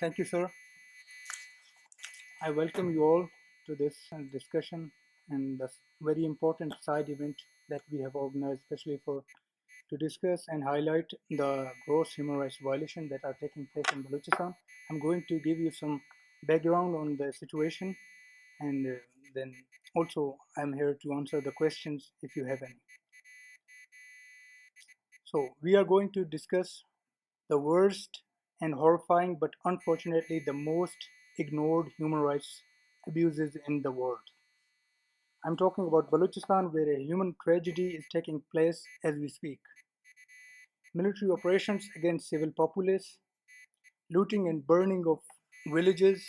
Thank you, sir. I welcome you all to this discussion and this very important side event that we have organized, especially for to discuss and highlight the gross human rights violations that are taking place in Balochistan. I'm going to give you some background on the situation, and then also I'm here to answer the questions if you have any. So we are going to discuss the worst and horrifying, but unfortunately the most ignored human rights abuses in the world. I'm talking about Balochistan, where a human tragedy is taking place as we speak. Military operations against civil populace, looting and burning of villages,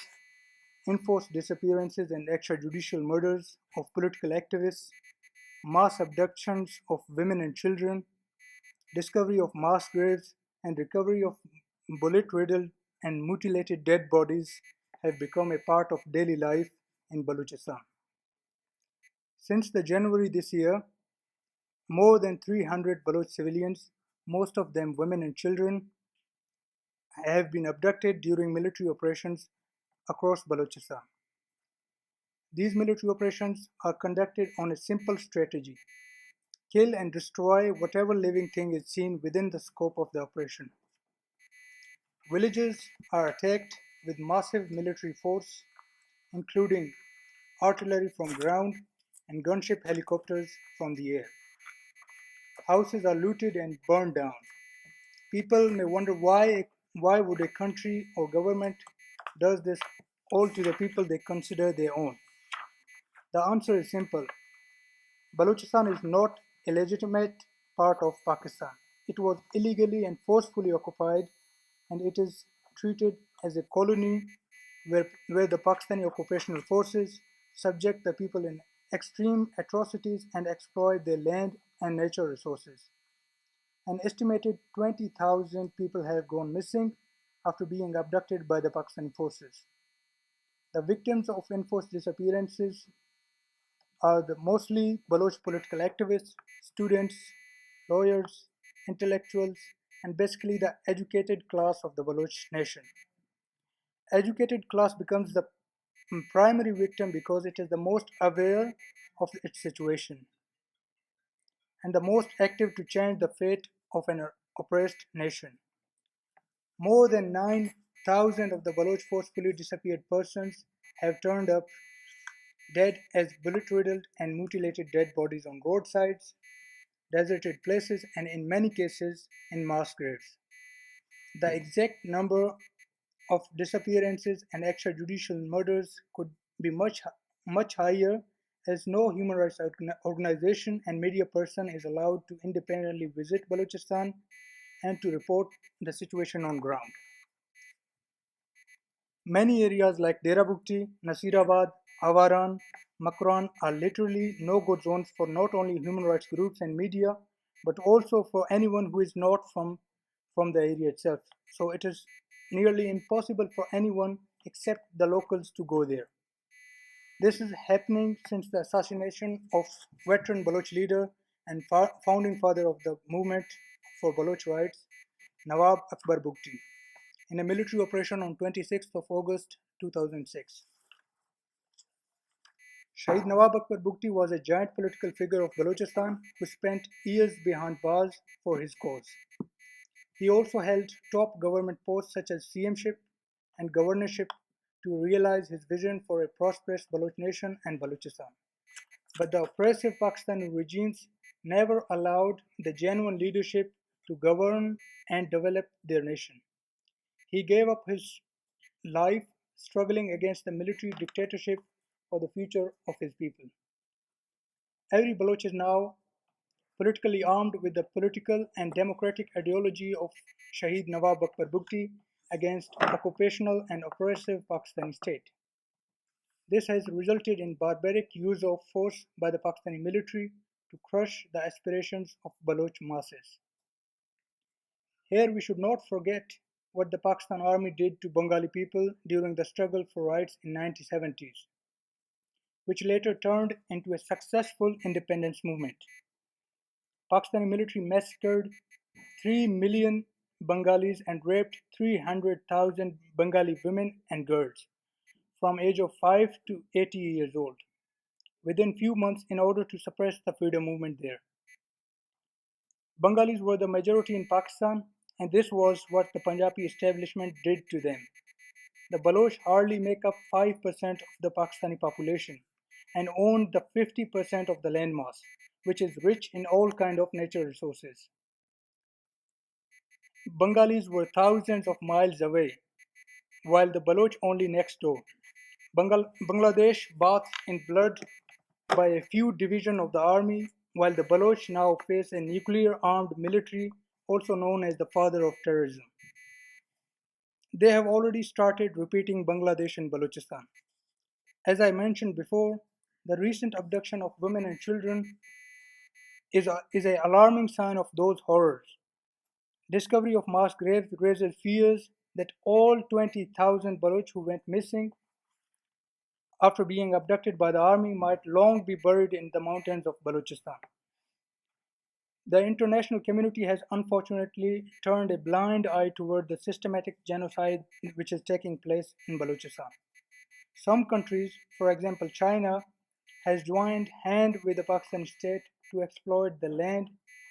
enforced disappearances and extrajudicial murders of political activists, mass abductions of women and children, discovery of mass graves, and recovery of bullet-riddled and mutilated dead bodies have become a part of daily life in Balochistan. Since the January this year, more than 300 Baloch civilians, most of them women and children, have been abducted during military operations across Balochistan. These military operations are conducted on a simple strategy: kill and destroy whatever living thing is seen within the scope of the operation. Villages are attacked with massive military force, including artillery from ground and gunship helicopters from the air. Houses are looted and burned down. People may wonder why would a country or government does this all to the people they consider their own. The answer is simple. Balochistan is not a legitimate part of Pakistan. It was illegally and forcefully occupied, and it is treated as a colony where the Pakistani occupational forces subject the people in extreme atrocities and exploit their land and nature resources. An estimated 20,000 people have gone missing after being abducted by the Pakistani forces. The victims of enforced disappearances are mostly Baloch political activists, students, lawyers, intellectuals, and basically the educated class of the Baloch nation. Educated class becomes the primary victim because it is the most aware of its situation and the most active to change the fate of an oppressed nation. More than 9,000 of the Baloch forcefully disappeared persons have turned up dead as bullet-riddled and mutilated dead bodies on roadsides, deserted places, and in many cases in mass graves. The exact number of disappearances and extrajudicial murders could be much higher, as no human rights organization and media person is allowed to independently visit Balochistan and to report the situation on ground. Many areas like Dera Bugti, Nasirabad, Avaran, Makran are literally no-go zones for not only human rights groups and media, but also for anyone who is not from the area itself. So it is nearly impossible for anyone except the locals to go there. This is happening since the assassination of veteran Baloch leader and founding father of the movement for Baloch rights, Nawab Akbar Bugti, in a military operation on 26th of August 2006. Shahid Nawab Akbar Bugti was a giant political figure of Balochistan who spent years behind bars for his cause. He also held top government posts such as CMship and governorship to realize his vision for a prosperous Baloch nation and Balochistan. But the oppressive Pakistani regimes never allowed the genuine leadership to govern and develop their nation. He gave up his life struggling against the military dictatorship for the future of his people. Every Baloch is now politically armed with the political and democratic ideology of Shahid Nawab Akbar Bugti against occupational and oppressive Pakistani state. This has resulted in barbaric use of force by the Pakistani military to crush the aspirations of Baloch masses. Here we should not forget what the Pakistan Army did to Bengali people during the struggle for rights in 1970s, which later turned into a successful independence movement. Pakistani military massacred 3 million Bengalis and raped 300,000 Bengali women and girls from age of 5 to 80 years old within few months in order to suppress the freedom movement there. Bengalis were the majority in Pakistan, and this was what the Punjabi establishment did to them. The Baloch hardly make up 5% of the Pakistani population and own the 50% of the landmass, which is rich in all kinds of natural resources. Bengalis were thousands of miles away, while the Baloch only next door. Bangladesh bathed in blood by a few divisions of the army, while the Baloch now face a nuclear-armed military, also known as the father of terrorism. They have already started repeating Bangladesh and Balochistan. As I mentioned before, the recent abduction of women and children is an alarming sign of those horrors. Discovery of mass graves raises fears that all 20,000 Baloch who went missing after being abducted by the army might long be buried in the mountains of Balochistan. The international community has unfortunately turned a blind eye toward the systematic genocide which is taking place in Balochistan. Some countries, for example China, has joined hand with the Pakistani state to exploit the land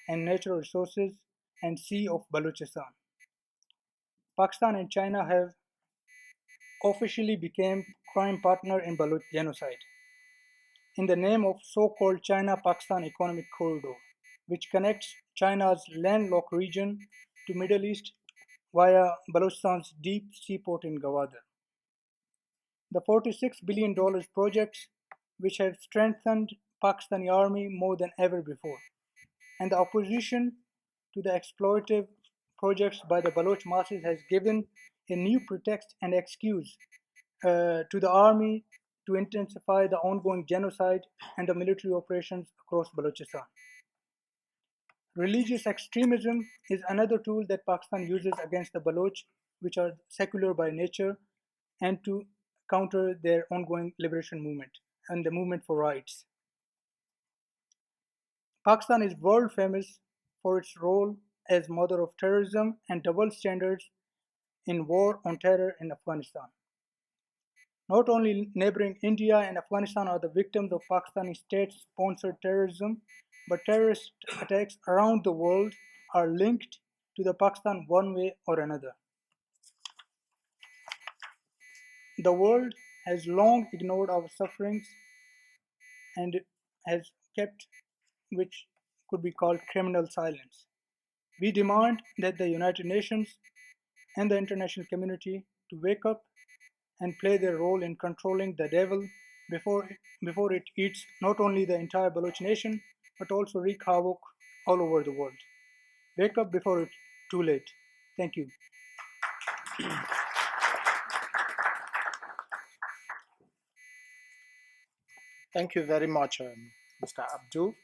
and natural resources and sea of Balochistan. Pakistan and China have officially become crime partner in Baloch genocide in the name of so-called China-Pakistan Economic Corridor, which connects China's landlocked region to Middle East via Balochistan's deep seaport in Gwadar. The $46 billion projects which have strengthened Pakistani army more than ever before, and the opposition to the exploitative projects by the Baloch masses has given a new pretext and excuse to the army to intensify the ongoing genocide and the military operations across Balochistan. Religious extremism is another tool that Pakistan uses against the Baloch, which are secular by nature, and to counter their ongoing liberation movement and the movement for rights. Pakistan is world famous for its role as mother of terrorism and double standards in war on terror in Afghanistan. Not only neighboring India and Afghanistan are the victims of Pakistani state-sponsored terrorism, but terrorist attacks around the world are linked to the Pakistan one way or another. The world has long ignored our sufferings and has kept which could be called criminal silence. We demand that the United Nations and the international community to wake up and play their role in controlling the devil before it eats not only the entire Baloch nation, but also wreak havoc all over the world. Wake up before it's too late. Thank you. Thank you very much, Mr. Abdul.